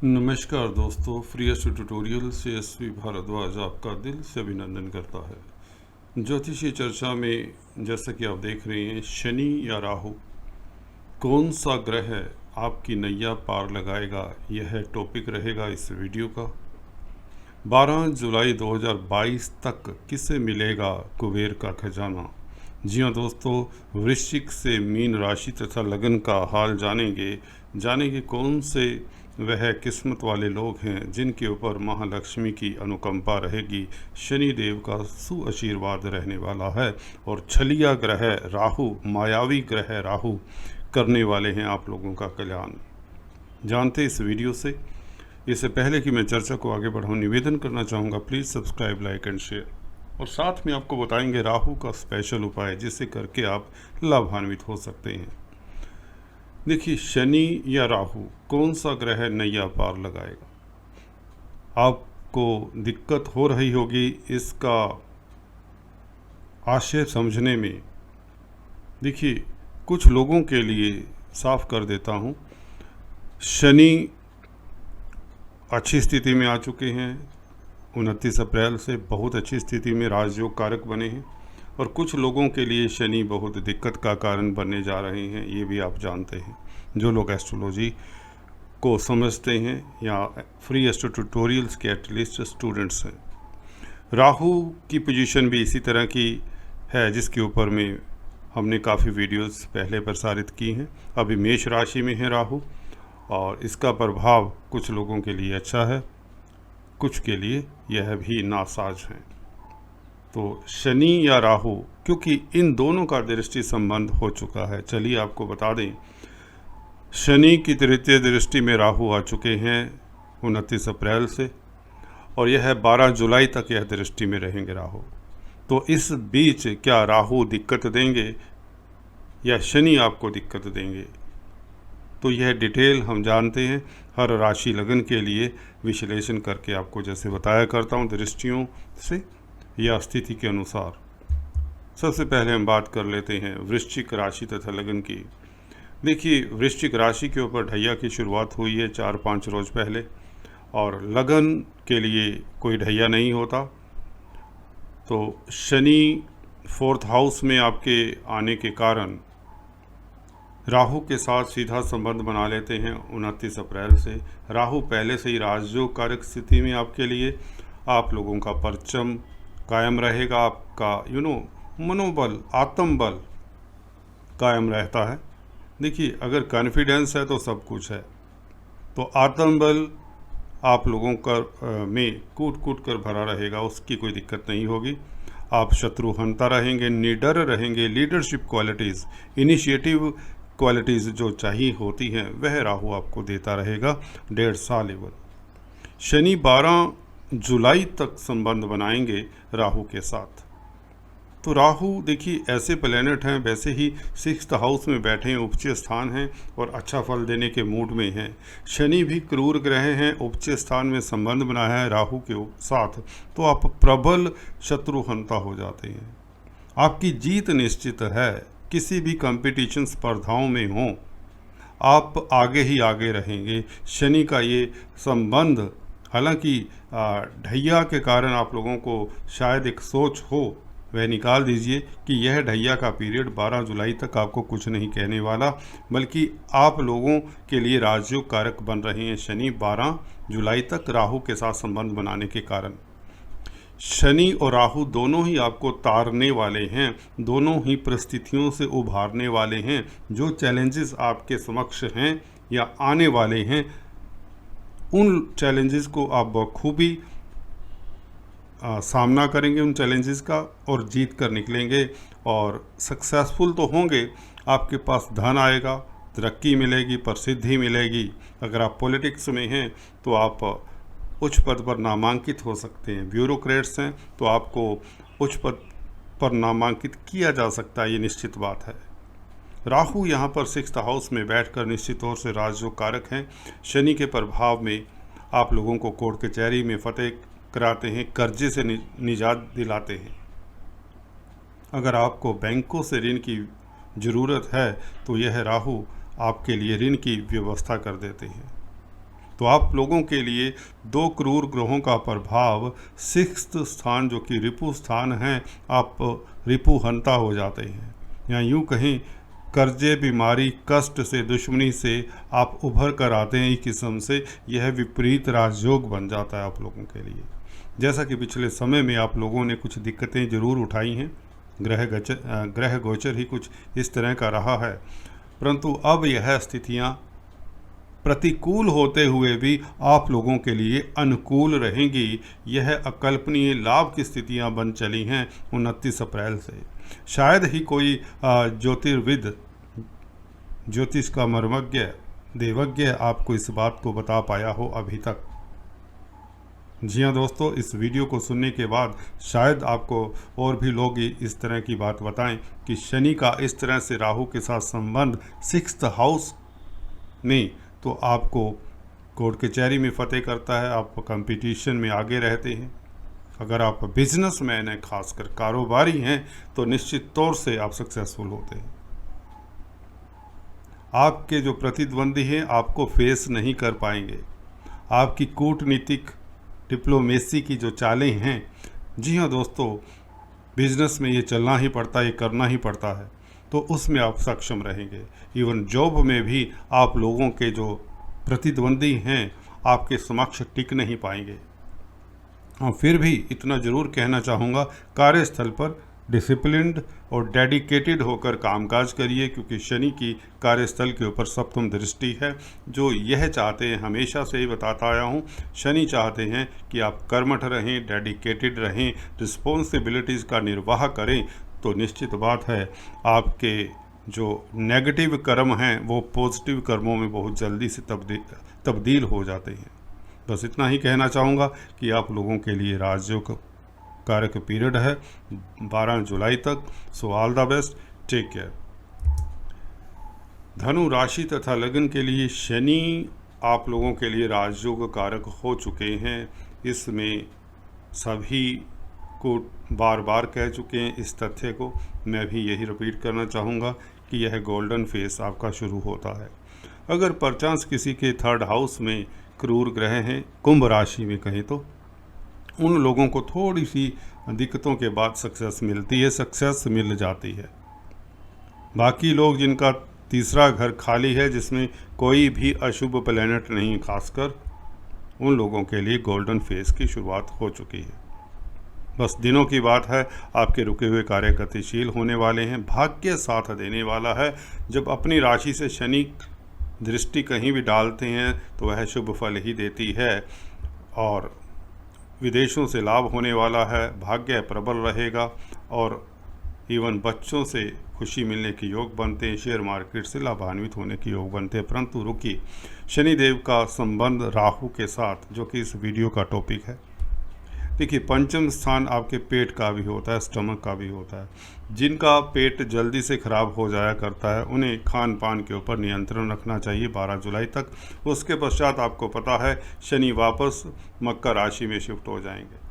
नमस्कार दोस्तों, free tutorial से एसवी भारद्वाज आपका दिल से अभिनंदन करता है। ज्योतिषीय चर्चा में जैसा कि आप देख रहे हैं, शनि या राहु कौन सा ग्रह आपकी नैया पार लगाएगा, यह टॉपिक रहेगा इस वीडियो का। 12 जुलाई 2022 तक किसे मिलेगा कुबेर का खजाना। जी हाँ दोस्तों, वृश्चिक से मीन राशि तथा लगन का हाल जानेंगे कौन से वह किस्मत वाले लोग हैं जिनके ऊपर महालक्ष्मी की अनुकंपा रहेगी, शनि देव का सुआशीर्वाद रहने वाला है और छलिया ग्रह राहु, मायावी ग्रह राहु करने वाले हैं आप लोगों का कल्याण। जानते इस वीडियो से। इससे पहले कि मैं चर्चा को आगे बढ़ाऊं, निवेदन करना चाहूँगा, please subscribe, like and share. और साथ में आपको बताएंगे राहु का स्पेशल उपाय जिसे करके आप लाभान्वित हो सकते हैं। देखिए, शनि या राहु कौन सा ग्रह नैया पार लगाएगा, आपको दिक्कत हो रही होगी इसका आशय समझने में। देखिए, कुछ लोगों के लिए साफ कर देता हूँ, शनि अच्छी स्थिति में आ चुके हैं। 29 अप्रैल से बहुत अच्छी स्थिति में राजयोग कारक बने हैं और कुछ लोगों के लिए शनि बहुत दिक्कत का कारण बनने जा रहे हैं, ये भी आप जानते हैं। जो लोग एस्ट्रोलॉजी को समझते हैं या फ्री एस्ट्रो ट्यूटोरियल्स के एटलीस्ट स्टूडेंट्स हैं। राहु की पोजीशन भी इसी तरह की है जिसके ऊपर में हमने काफ़ी वीडियोस पहले प्रसारित की हैं। अभी मेष राशि में है राहु और इसका प्रभाव कुछ लोगों के लिए अच्छा है, कुछ के लिए यह भी नासाज है। तो शनि या राहु, क्योंकि इन दोनों का दृष्टि संबंध हो चुका है, चलिए आपको बता दें। शनि की तृतीय दृष्टि में राहु आ चुके हैं 29 अप्रैल से और यह 12 जुलाई तक यह दृष्टि में रहेंगे राहु। तो इस बीच क्या राहु दिक्कत देंगे या शनि आपको दिक्कत देंगे, तो यह डिटेल हम जानते हैं। हर राशि लगन के लिए विश्लेषण करके आपको जैसे बताया करता हूँ दृष्टियों से या स्थिति के अनुसार। सबसे पहले हम बात कर लेते हैं वृश्चिक राशि तथा लगन की। देखिए, वृश्चिक राशि के ऊपर ढैया की शुरुआत हुई है 4-5 रोज पहले और लगन के लिए कोई ढैया नहीं होता। तो शनि 4th हाउस में आपके आने के कारण राहु के साथ सीधा संबंध बना लेते हैं 29 अप्रैल से। राहु पहले से ही राजयोग कारक स्थिति में आपके लिए, आप लोगों का परचम कायम रहेगा, आपका मनोबल, आत्मबल कायम रहता है। देखिए, अगर कॉन्फिडेंस है तो सब कुछ है। तो आत्मबल आप लोगों का में कूट कूट कर भरा रहेगा, उसकी कोई दिक्कत नहीं होगी। आप शत्रुहंता रहेंगे, निडर रहेंगे, लीडरशिप क्वालिटीज़, इनिशिएटिव क्वालिटीज़ जो चाहिए होती हैं वह राहु आपको देता रहेगा 1.5 साल लेवल। शनि 12 जुलाई तक संबंध बनाएंगे राहु के साथ। तो राहु देखिए ऐसे प्लैनेट हैं, वैसे ही 6th हाउस में बैठे हैं, उपचय स्थान हैं और अच्छा फल देने के मूड में हैं। शनि भी क्रूर ग्रह हैं, उपचय स्थान में संबंध बनाया है राहु के साथ, तो आप प्रबल शत्रुहंता हो जाते हैं। आपकी जीत निश्चित है, किसी भी कंपटीशन स्पर्धाओं में हो आप आगे ही आगे रहेंगे। शनि का ये संबंध, हालांकि ढैया के कारण आप लोगों को शायद एक सोच हो, वह निकाल दीजिए कि यह ढैया का पीरियड 12 जुलाई तक आपको कुछ नहीं कहने वाला, बल्कि आप लोगों के लिए राजयोग कारक बन रहे हैं शनि 12 जुलाई तक राहु के साथ संबंध बनाने के कारण। शनि और राहु दोनों ही आपको तारने वाले हैं, दोनों ही परिस्थितियों से उभारने वाले हैं। जो चैलेंजेस आपके समक्ष हैं या आने वाले हैं, उन चैलेंजेस को आप बखूबी सामना करेंगे उन चैलेंजेस का और जीत कर निकलेंगे और सक्सेसफुल तो होंगे। आपके पास धन आएगा, तरक्की मिलेगी, प्रसिद्धि मिलेगी। अगर आप पॉलिटिक्स में हैं तो आप उच्च पद पर नामांकित हो सकते हैं। ब्यूरोक्रेट्स हैं तो आपको उच्च पद पर नामांकित किया जा सकता है, ये निश्चित बात है। राहु यहाँ पर 6th हाउस में बैठकर निश्चित तौर से राजयोग कारक हैं। शनि के प्रभाव में आप लोगों को कोर्ट कचहरी में फतेह कराते हैं, कर्जे से निजात दिलाते हैं। अगर आपको बैंकों से ऋण की ज़रूरत है तो यह राहु आपके लिए ऋण की व्यवस्था कर देते हैं। तो आप लोगों के लिए 2 क्रूर ग्रहों का प्रभाव 6th स्थान जो कि रिपु स्थान है, आप रिपु हंता हो जाते हैं, या यूँ कहें कर्जे, बीमारी, कष्ट से, दुश्मनी से आप उभर कर आते हैं। एक किस्म से यह विपरीत राजयोग बन जाता है आप लोगों के लिए। जैसा कि पिछले समय में आप लोगों ने कुछ दिक्कतें ज़रूर उठाई हैं, ग्रह गोचर ही कुछ इस तरह का रहा है, परंतु अब यह स्थितियाँ प्रतिकूल होते हुए भी आप लोगों के लिए अनुकूल रहेंगी। यह अकल्पनीय लाभ की स्थितियां बन चली हैं 29 अप्रैल से। शायद ही कोई ज्योतिर्विद, ज्योतिष का मर्मज्ञ, देवज्ञ आपको इस बात को बता पाया हो अभी तक। जी हाँ दोस्तों, इस वीडियो को सुनने के बाद शायद आपको और भी लोग इस तरह की बात बताएं कि शनि का इस तरह से राहु के साथ संबंध 6th हाउस में, तो आपको कोर्ट कचहरी में फतेह करता है, आप कंपटीशन में आगे रहते हैं। अगर आप बिजनेसमैन हैं, खासकर कारोबारी हैं, तो निश्चित तौर से आप सक्सेसफुल होते हैं। आपके जो प्रतिद्वंदी हैं आपको फेस नहीं कर पाएंगे। आपकी कूटनीतिक डिप्लोमेसी की जो चालें हैं, जी हाँ दोस्तों, बिजनेस में ये चलना ही पड़ता है, ये करना ही पड़ता है, तो उसमें आप सक्षम रहेंगे। इवन जॉब में भी आप लोगों के जो प्रतिद्वंदी हैं आपके समक्ष टिक नहीं पाएंगे। हाँ, फिर भी इतना ज़रूर कहना चाहूँगा, कार्यस्थल पर डिसिप्लिन्ड और डेडिकेटेड होकर कामकाज करिए, क्योंकि शनि की कार्यस्थल के ऊपर सप्तम दृष्टि है, जो यह चाहते हैं, हमेशा से ही बताता आया हूँ, शनि चाहते हैं कि आप कर्मठ रहें, डेडिकेटेड रहें, रिस्पॉन्सिबिलिटीज़ का निर्वाह करें। तो निश्चित बात है आपके जो नेगेटिव कर्म हैं वो पॉजिटिव कर्मों में बहुत जल्दी से तब्दील हो जाते हैं। बस इतना ही कहना चाहूँगा कि आप लोगों के लिए राजयोग कारक पीरियड है 12 जुलाई तक। So all the best, take care. धनु राशि तथा लगन के लिए शनि आप लोगों के लिए राजयोग कारक हो चुके हैं। इसमें सभी को बार बार कह चुके हैं इस तथ्य को, मैं भी यही रिपीट करना चाहूँगा कि यह गोल्डन फेस आपका शुरू होता है। अगर परचांस किसी के 3rd हाउस में क्रूर ग्रह हैं, कुंभ राशि में कहें, तो उन लोगों को थोड़ी सी दिक्कतों के बाद सक्सेस मिलती है, सक्सेस मिल जाती है। बाकी लोग जिनका 3रा घर खाली है, जिसमें कोई भी अशुभ प्लैनेट नहीं, खासकर उन लोगों के लिए गोल्डन फेस की शुरुआत हो चुकी है। बस दिनों की बात है, आपके रुके हुए कार्य गतिशील होने वाले हैं। भाग्य साथ देने वाला है। जब अपनी राशि से शनि दृष्टि कहीं भी डालते हैं तो वह शुभ फल ही देती है, और विदेशों से लाभ होने वाला है। भाग्य प्रबल रहेगा और इवन बच्चों से खुशी मिलने के योग बनते हैं, शेयर मार्केट से लाभान्वित होने के योग बनते हैं। परंतु रुकिए, शनिदेव का संबंध राहु के साथ, जो कि इस वीडियो का टॉपिक है। देखिए, पंचम स्थान आपके पेट का भी होता है, स्टमक का भी होता है। जिनका पेट जल्दी से खराब हो जाया करता है, उन्हें खान पान के ऊपर नियंत्रण रखना चाहिए 12 जुलाई तक। उसके पश्चात आपको पता है शनि वापस मकर राशि में शिफ्ट हो जाएंगे,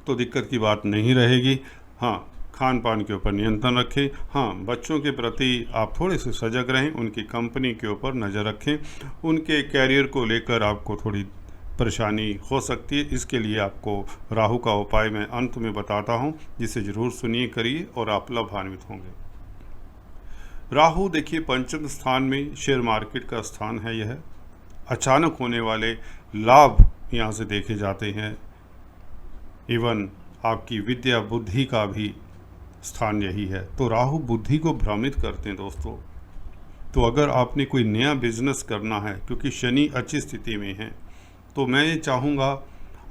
तो दिक्कत की बात नहीं रहेगी। हाँ, खान पान के ऊपर नियंत्रण रखें। हाँ, बच्चों के प्रति आप थोड़े से सजग रहें, उनकी कंपनी के ऊपर नज़र रखें। उनके कैरियर को लेकर आपको थोड़ी परेशानी हो सकती है, इसके लिए आपको राहु का उपाय मैं अंत में बताता हूं, जिसे ज़रूर सुनिए, करिए और आप लाभान्वित होंगे। राहु देखिए पंचम स्थान में शेयर मार्केट का स्थान है। यह अचानक होने वाले लाभ यहाँ से देखे जाते हैं। इवन आपकी विद्या बुद्धि का भी स्थान यही है, तो राहु बुद्धि को भ्रमित करते हैं दोस्तों। तो अगर आपने कोई नया बिजनेस करना है, क्योंकि शनि अच्छी स्थिति में है, तो मैं ये चाहूँगा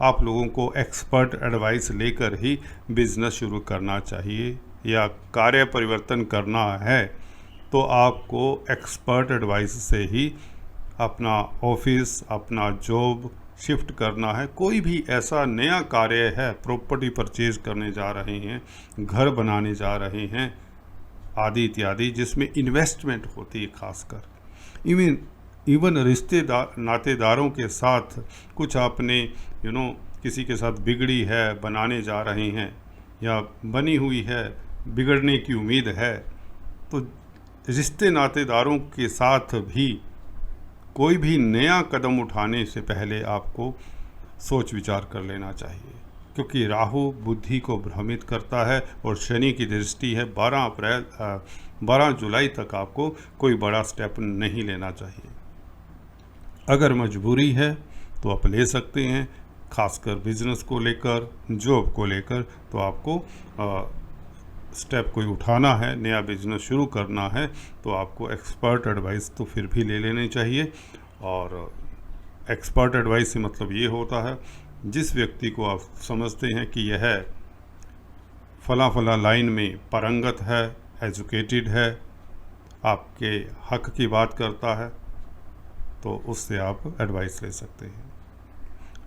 आप लोगों को एक्सपर्ट एडवाइस लेकर ही बिज़नेस शुरू करना चाहिए, या कार्य परिवर्तन करना है तो आपको एक्सपर्ट एडवाइस से ही अपना ऑफिस, अपना जॉब शिफ्ट करना है। कोई भी ऐसा नया कार्य है, प्रॉपर्टी परचेज करने जा रहे हैं, घर बनाने जा रहे हैं आदि इत्यादि, जिसमें इन्वेस्टमेंट होती है, खासकर इवन रिश्तेदार नातेदारों के साथ कुछ आपने किसी के साथ बिगड़ी है, बनाने जा रहे हैं या बनी हुई है, बिगड़ने की उम्मीद है, तो रिश्ते नातेदारों के साथ भी कोई भी नया कदम उठाने से पहले आपको सोच विचार कर लेना चाहिए, क्योंकि राहु बुद्धि को भ्रमित करता है और शनि की दृष्टि है 12 जुलाई तक आपको कोई बड़ा स्टेप नहीं लेना चाहिए। अगर मजबूरी है तो आप ले सकते हैं, खासकर बिजनेस को लेकर, जॉब को लेकर, तो आपको स्टेप कोई उठाना है, नया बिजनेस शुरू करना है, तो आपको एक्सपर्ट एडवाइस तो फिर भी ले लेनी चाहिए। और एक्सपर्ट एडवाइस से मतलब ये होता है, जिस व्यक्ति को आप समझते हैं कि यह फला लाइन में पारंगत है, एजुकेटेड है, आपके हक की बात करता है, तो उससे आप एडवाइस ले सकते हैं।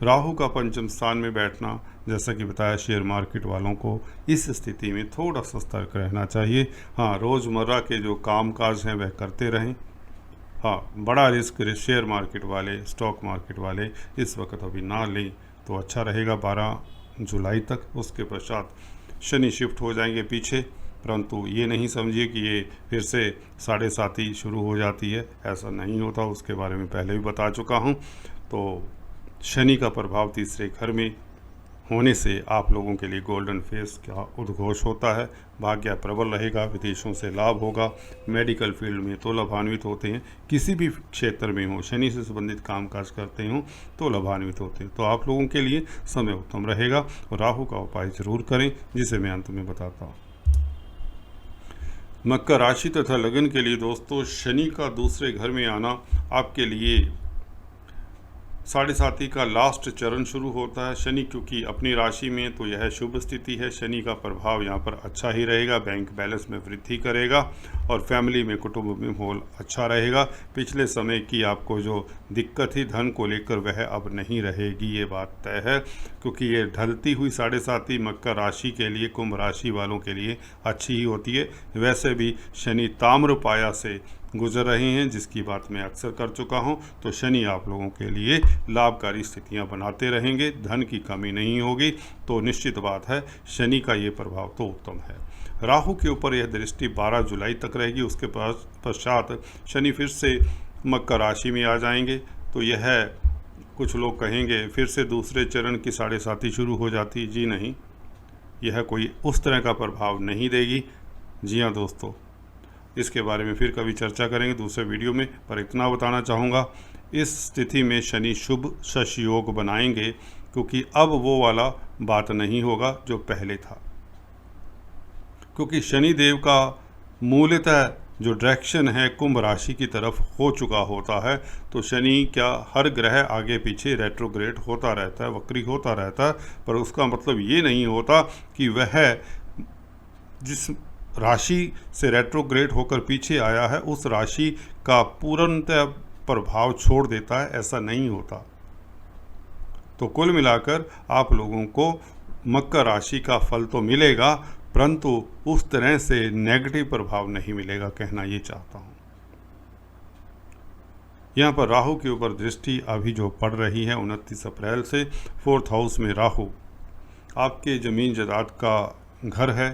राहु का पंचम स्थान में बैठना, जैसा कि बताया, शेयर मार्केट वालों को इस स्थिति में थोड़ा सा सतर्क रहना चाहिए। हाँ, रोज़मर्रा के जो कामकाज हैं वह करते रहें। हाँ, बड़ा रिस्क शेयर मार्केट वाले, स्टॉक मार्केट वाले इस वक्त अभी ना लें तो अच्छा रहेगा 12 जुलाई तक। उसके पश्चात शनि शिफ्ट हो जाएंगे पीछे, परंतु ये नहीं समझिए कि ये फिर से 7.5 शुरू हो जाती है, ऐसा नहीं होता। उसके बारे में पहले भी बता चुका हूँ। तो शनि का प्रभाव तीसरे घर में होने से आप लोगों के लिए गोल्डन फेस का उद्घोष होता है। भाग्य प्रबल रहेगा, विदेशों से लाभ होगा, मेडिकल फील्ड में तो लाभान्वित होते हैं, किसी भी क्षेत्र में हो, शनि से संबंधित कामकाज करते हों तो लाभान्वित होते हैं। तो आप लोगों के लिए समय उत्तम रहेगा और राहु का उपाय जरूर करें, जिसे मैं अंत में बताता हूँ। मकर राशि तथा लगन के लिए दोस्तों, शनि का दूसरे घर में आना आपके लिए 7.5 का लास्ट चरण शुरू होता है। शनि क्योंकि अपनी राशि में, तो यह शुभ स्थिति है। शनि का प्रभाव यहाँ पर अच्छा ही रहेगा, बैंक बैलेंस में वृद्धि करेगा और फैमिली में, कुटुंब में माहौल अच्छा रहेगा। पिछले समय की आपको जो दिक्कत थी धन को लेकर, वह अब नहीं रहेगी, ये बात तय है, क्योंकि ये ढलती हुई 7.5 मकर राशि के लिए, कुंभ राशि वालों के लिए अच्छी ही होती है। वैसे भी शनि ताम्र पाया से गुजर रहे हैं, जिसकी बात मैं अक्सर कर चुका हूं। तो शनि आप लोगों के लिए लाभकारी स्थितियां बनाते रहेंगे, धन की कमी नहीं होगी। तो निश्चित बात है, शनि का ये प्रभाव तो उत्तम है। राहु के ऊपर यह दृष्टि 12 जुलाई तक रहेगी। उसके पश्चात शनि फिर से मकर राशि में आ जाएंगे। तो यह कुछ लोग कहेंगे फिर से दूसरे चरण की 7.5 शुरू हो जाती। जी नहीं, यह कोई उस तरह का प्रभाव नहीं देगी। जी हाँ दोस्तों, इसके बारे में फिर कभी चर्चा करेंगे दूसरे वीडियो में, पर इतना बताना चाहूँगा, इस स्थिति में शनि शुभ शश योग बनाएंगे, क्योंकि अब वो वाला बात नहीं होगा जो पहले था। क्योंकि शनि देव का मूलतः जो डायरेक्शन है कुंभ राशि की तरफ हो चुका होता है। तो शनि क्या हर ग्रह आगे पीछे रेट्रोग्रेड होता रहता है, वक्री होता रहता है, पर उसका मतलब ये नहीं होता कि वह जिस राशि से रेट्रोग्रेड होकर पीछे आया है उस राशि का पूर्णतः प्रभाव छोड़ देता है, ऐसा नहीं होता। तो कुल मिलाकर आप लोगों को मकर राशि का फल तो मिलेगा, परंतु उस तरह से नेगेटिव प्रभाव नहीं मिलेगा, कहना ये चाहता हूँ। यहाँ पर राहु के ऊपर दृष्टि अभी जो पड़ रही है 29 अप्रैल से, 4th हाउस में राहु आपके ज़मीन जायदाद का घर है।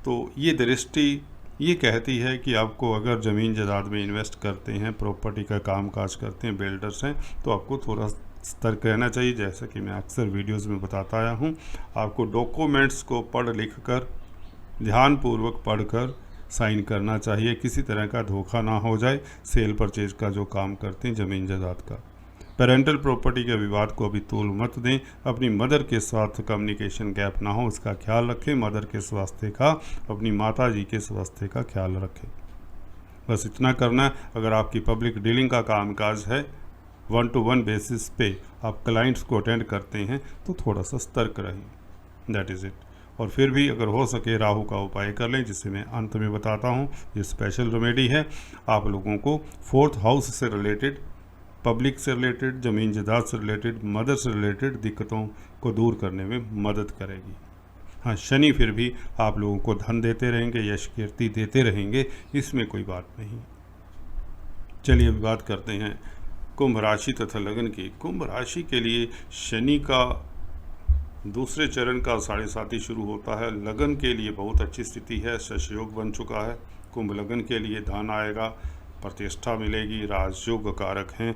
तो ये दृष्टि ये कहती है कि आपको अगर ज़मीन जायदाद में इन्वेस्ट करते हैं, प्रॉपर्टी का कामकाज करते हैं, बिल्डर्स हैं, तो आपको थोड़ा सतर्क रहना चाहिए। जैसा कि मैं अक्सर वीडियोस में बताता आया हूँ, आपको डॉक्यूमेंट्स को पढ़ लिख कर, ध्यानपूर्वक पढ़कर साइन करना चाहिए, किसी तरह का धोखा ना हो जाए। सेल परचेज का जो काम करते हैं ज़मीन जायदाद का, पेरेंटल प्रॉपर्टी के विवाद को अभी तूल मत दें। अपनी मदर के साथ कम्युनिकेशन गैप ना हो, इसका ख्याल रखें। मदर के स्वास्थ्य का, अपनी माता जी के स्वास्थ्य का ख्याल रखें। बस इतना करना है। अगर आपकी पब्लिक डीलिंग का कामकाज है, 1-to-1 बेसिस पे आप क्लाइंट्स को अटेंड करते हैं, तो थोड़ा सा सतर्क रहें, दैट इज़ इट। और फिर भी अगर हो सके राहु का उपाय कर लें, जिसे मैं अंत में बताता हूँ। ये स्पेशल रेमेडी है, आप लोगों को 4th हाउस से रिलेटेड, पब्लिक से रिलेटेड, ज़मीन जायदाद से रिलेटेड, मदर से रिलेटेड दिक्कतों को दूर करने में मदद करेगी। हाँ, शनि फिर भी आप लोगों को धन देते रहेंगे, यश कीर्ति देते रहेंगे, इसमें कोई बात नहीं। चलिए अभी बात करते हैं कुंभ राशि तथा लगन की। कुंभ राशि के लिए शनि का दूसरे चरण का 7.5 शुरू होता है। लगन के लिए बहुत अच्छी स्थिति है, शश योग बन चुका है। कुंभ लगन के लिए धन आएगा, प्रतिष्ठा मिलेगी, राजयोग कारक हैं,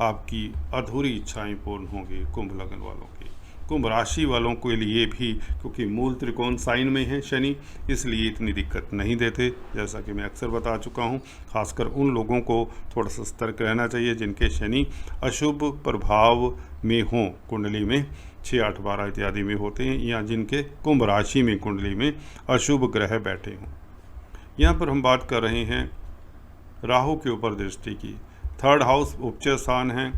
आपकी अधूरी इच्छाएं पूर्ण होंगी कुंभ लग्न वालों की। कुंभ राशि वालों के लिए भी, क्योंकि मूल त्रिकोण साइन में है शनि, इसलिए इतनी दिक्कत नहीं देते, जैसा कि मैं अक्सर बता चुका हूँ। खासकर उन लोगों को थोड़ा सा सतर्क रहना चाहिए जिनके शनि अशुभ प्रभाव में हों, कुंडली में 6, 8, 12 इत्यादि में होते हैं, या जिनके कुंभ राशि में कुंडली में अशुभ ग्रह बैठे हों। यहाँ पर हम बात कर रहे हैं राहु के ऊपर दृष्टि की। 3rd हाउस उपचय स्थान है।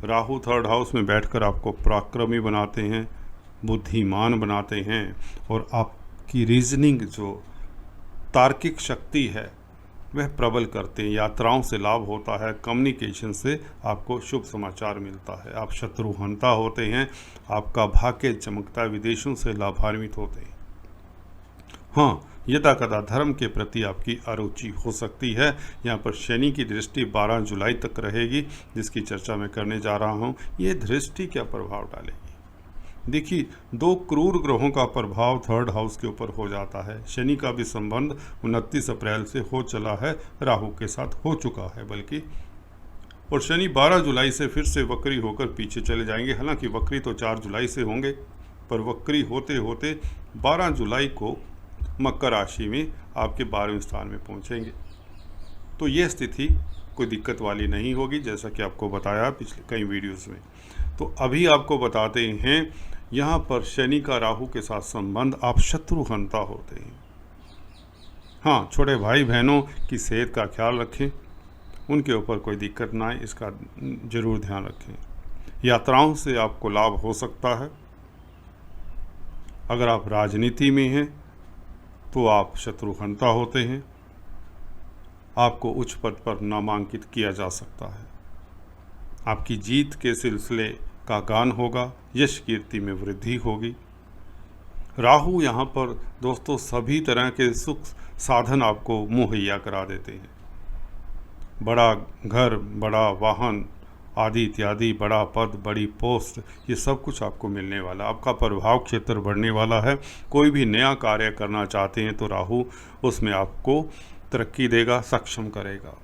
राहु 3rd हाउस में बैठकर आपको पराक्रमी बनाते हैं, बुद्धिमान बनाते हैं, और आपकी रीजनिंग जो तार्किक शक्ति है वह प्रबल करते हैं। यात्राओं से लाभ होता है, कम्युनिकेशन से आपको शुभ समाचार मिलता है, आप शत्रुहंता होते हैं, आपका भाग्य चमकता है, विदेशों से लाभान्वित होते हैं। हाँ, यदा कदा धर्म के प्रति आपकी अरुचि हो सकती है। यहाँ पर शनि की दृष्टि 12 जुलाई तक रहेगी, जिसकी चर्चा मैं करने जा रहा हूँ। ये दृष्टि क्या प्रभाव डालेगी? देखिए, 2 क्रूर ग्रहों का प्रभाव 3rd हाउस के ऊपर हो जाता है। शनि का भी संबंध 29 अप्रैल से हो चला है, राहु के साथ हो चुका है बल्कि, और शनि 12 जुलाई से फिर से वक्री होकर पीछे चले जाएंगे। हालांकि वक्री तो 4 जुलाई से होंगे, पर वक्री होते होते 12 जुलाई को मकर राशि में आपके 12वें स्थान में पहुंचेंगे। तो ये स्थिति कोई दिक्कत वाली नहीं होगी, जैसा कि आपको बताया पिछले कई वीडियोस में। तो अभी आपको बताते हैं, यहाँ पर शनि का राहु के साथ संबंध, आप शत्रुहंता होते हैं। हाँ, छोटे भाई बहनों की सेहत का ख्याल रखें, उनके ऊपर कोई दिक्कत ना आए, इसका जरूर ध्यान रखें। यात्राओं से आपको लाभ हो सकता है। अगर आप राजनीति में हैं तो आप शत्रुहंता होते हैं, आपको उच्च पद पर नामांकित किया जा सकता है, आपकी जीत के सिलसिले का गान होगा, यश कीर्ति में वृद्धि होगी। राहु यहाँ पर दोस्तों सभी तरह के सुख साधन आपको मुहैया करा देते हैं। बड़ा घर, बड़ा वाहन आदि इत्यादि, बड़ा पद, बड़ी पोस्ट, ये सब कुछ आपको मिलने वाला। आपका प्रभाव क्षेत्र बढ़ने वाला है। कोई भी नया कार्य करना चाहते हैं तो राहु उसमें आपको तरक्की देगा, सक्षम करेगा।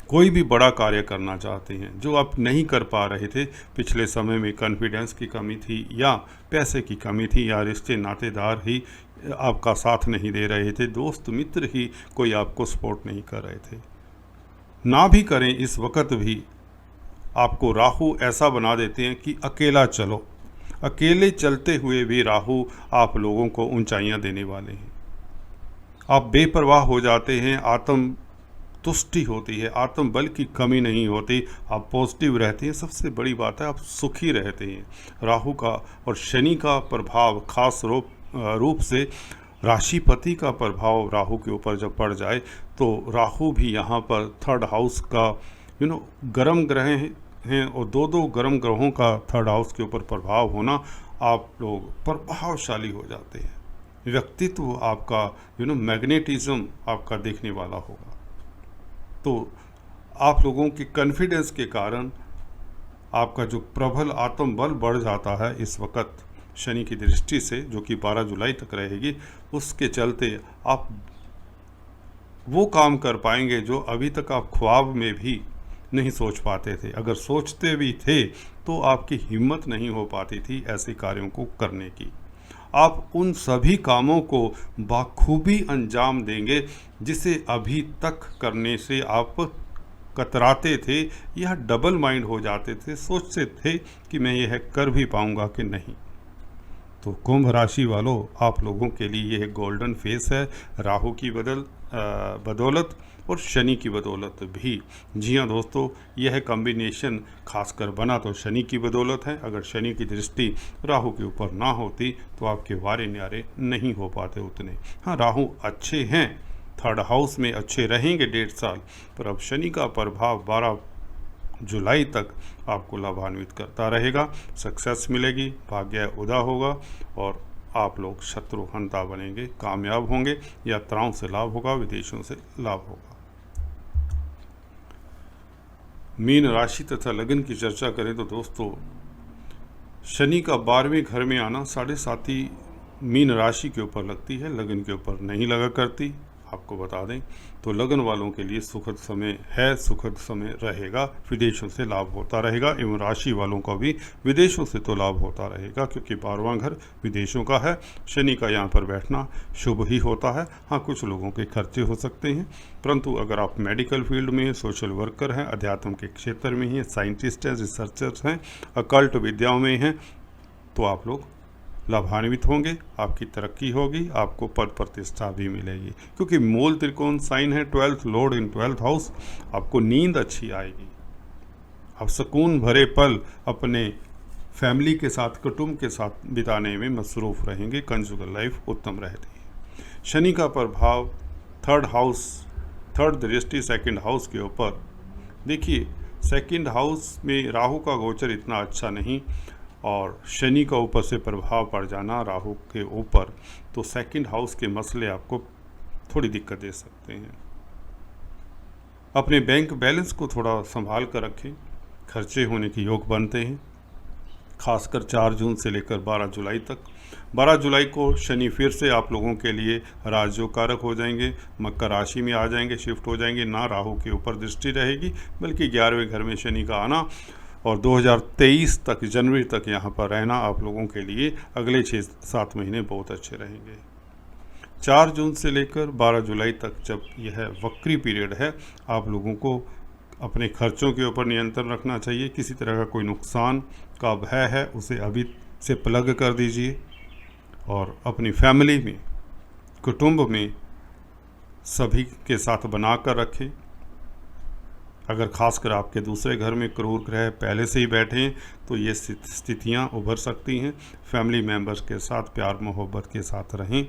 कोई भी बड़ा कार्य करना चाहते हैं जो आप नहीं कर पा रहे थे पिछले समय में, कॉन्फिडेंस की कमी थी, या पैसे की कमी थी, या रिश्ते नातेदार ही आपका साथ नहीं दे रहे थे, दोस्त मित्र ही कोई आपको सपोर्ट नहीं कर रहे थे, ना भी करें, इस वक्त भी आपको राहु ऐसा बना देते हैं कि अकेला चलो। अकेले चलते हुए भी राहु आप लोगों को ऊंचाइयां देने वाले हैं। आप बेपरवाह हो जाते हैं, आत्म तुष्टि होती है, आत्म बल की कमी नहीं होती, आप पॉजिटिव रहते हैं। सबसे बड़ी बात है, आप सुखी रहते हैं। राहु का और शनि का प्रभाव, खास रूप से राशिपति का प्रभाव राहु के ऊपर जब पड़ जाए, तो राहु भी यहाँ पर 3rd हाउस का गर्म ग्रह हैं, और 2 गर्म ग्रहों का 3rd हाउस के ऊपर प्रभाव होना, आप लोग प्रभावशाली हो जाते हैं। व्यक्तित्व आपका मैग्नेटिज्म आपका देखने वाला होगा। तो आप लोगों के कॉन्फिडेंस के कारण आपका जो प्रबल आत्मबल बढ़ जाता है इस वक्त शनि की दृष्टि से, जो कि 12 जुलाई तक रहेगी। उसके चलते आप वो काम कर पाएंगे जो अभी तक आप ख्वाब में भी नहीं सोच पाते थे। अगर सोचते भी थे तो आपकी हिम्मत नहीं हो पाती थी ऐसे कार्यों को करने की। आप उन सभी कामों को बाखूबी अंजाम देंगे जिसे अभी तक करने से आप कतराते थे या डबल माइंड हो जाते थे, सोचते थे कि मैं यह कर भी पाऊंगा कि नहीं। तो कुंभ राशि वालों, आप लोगों के लिए यह गोल्डन फेस है, राहु की बदौलत और शनि की बदौलत भी। जी हाँ दोस्तों, यह कॉम्बिनेशन खासकर बना तो शनि की बदौलत है। अगर शनि की दृष्टि राहु के ऊपर ना होती तो आपके वारे न्यारे नहीं हो पाते उतने। हाँ, राहु अच्छे हैं, 3rd हाउस में अच्छे रहेंगे 1.5 साल, पर अब शनि का प्रभाव 12 जुलाई तक आपको लाभान्वित करता रहेगा। सक्सेस मिलेगी, भाग्य उदा होगा, और आप लोग शत्रुहंता बनेंगे, कामयाब होंगे, यात्राओं से लाभ होगा, विदेशों से लाभ होगा। मीन राशि तथा लगन की चर्चा करें तो दोस्तों, शनि का 12वें घर में आना 7.5 मीन राशि के ऊपर लगती है, लगन के ऊपर नहीं लगा करती। आपको बता दें तो लगन वालों के लिए सुखद समय है, सुखद समय रहेगा। विदेशों से लाभ होता रहेगा एवं राशि वालों का भी विदेशों से तो लाभ होता रहेगा, क्योंकि 12वां घर विदेशों का है। शनि का यहाँ पर बैठना शुभ ही होता है। हाँ, कुछ लोगों के खर्चे हो सकते हैं, परंतु अगर आप मेडिकल फील्ड में हैं, सोशल वर्कर हैं, अध्यात्म के क्षेत्र में हैं, साइंटिस्ट हैं, रिसर्चर्स हैं, अकल्ट विद्याओं में हैं, तो आप लोग लाभान्वित होंगे। आपकी तरक्की होगी, आपको पद प्रतिष्ठा भी मिलेगी, क्योंकि मूल त्रिकोण साइन है 12th लॉर्ड इन 12th हाउस। आपको नींद अच्छी आएगी, आप सुकून भरे पल अपने फैमिली के साथ, कुटुंब के साथ बिताने में मसरूफ़ रहेंगे। कंजुगल लाइफ उत्तम रहती है। शनि का प्रभाव थर्ड दृष्टि सेकंड हाउस के ऊपर, देखिए सेकंड हाउस में राहु का गोचर इतना अच्छा नहीं, और शनि का ऊपर से प्रभाव पड़ जाना राहु के ऊपर, तो सेकंड हाउस के मसले आपको थोड़ी दिक्कत दे सकते हैं। अपने बैंक बैलेंस को थोड़ा संभाल कर रखें, खर्चे होने के योग बनते हैं, खासकर 4 जून से लेकर 12 जुलाई तक। 12 जुलाई को शनि फिर से आप लोगों के लिए राजयोग कारक हो जाएंगे, मकर राशि में आ जाएंगे, शिफ्ट हो जाएंगे। ना राहु के ऊपर दृष्टि रहेगी, बल्कि 11वें घर में शनि का आना और 2023 तक, जनवरी तक यहाँ पर रहना आप लोगों के लिए अगले 6-7 महीने बहुत अच्छे रहेंगे। 4 जून से लेकर 12 जुलाई तक जब यह वक्री पीरियड है, आप लोगों को अपने खर्चों के ऊपर नियंत्रण रखना चाहिए। किसी तरह का कोई नुकसान का भय है, उसे अभी से प्लग कर दीजिए, और अपनी फैमिली में, कुटुंब में सभी के साथ बना कर रखें। अगर खासकर आपके दूसरे घर में क्रूर ग्रह पहले से ही बैठे हैं, तो ये स्थितियाँ उभर सकती हैं। फैमिली मेंबर्स के साथ प्यार मोहब्बत के साथ रहें,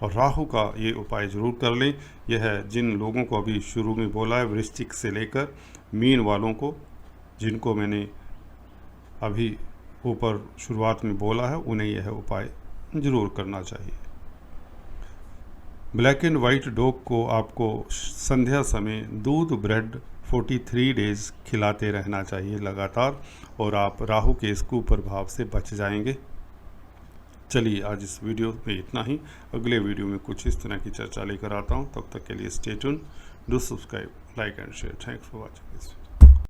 और राहु का ये उपाय ज़रूर कर लें। यह है जिन लोगों को अभी शुरू में बोला है, वृश्चिक से लेकर मीन वालों को, जिनको मैंने अभी ऊपर शुरुआत में बोला है, उन्हें यह उपाय ज़रूर करना चाहिए। ब्लैक एंड वाइट डॉग को आपको संध्या समय दूध ब्रेड 43 डेज खिलाते रहना चाहिए लगातार, और आप राहु के इस कुप्रभाव से बच जाएंगे। चलिए आज इस वीडियो में इतना ही। अगले वीडियो में कुछ इस तरह की चर्चा लेकर आता हूँ। तब तक के लिए stay tune, do subscribe, like and share. Thanks for watching this.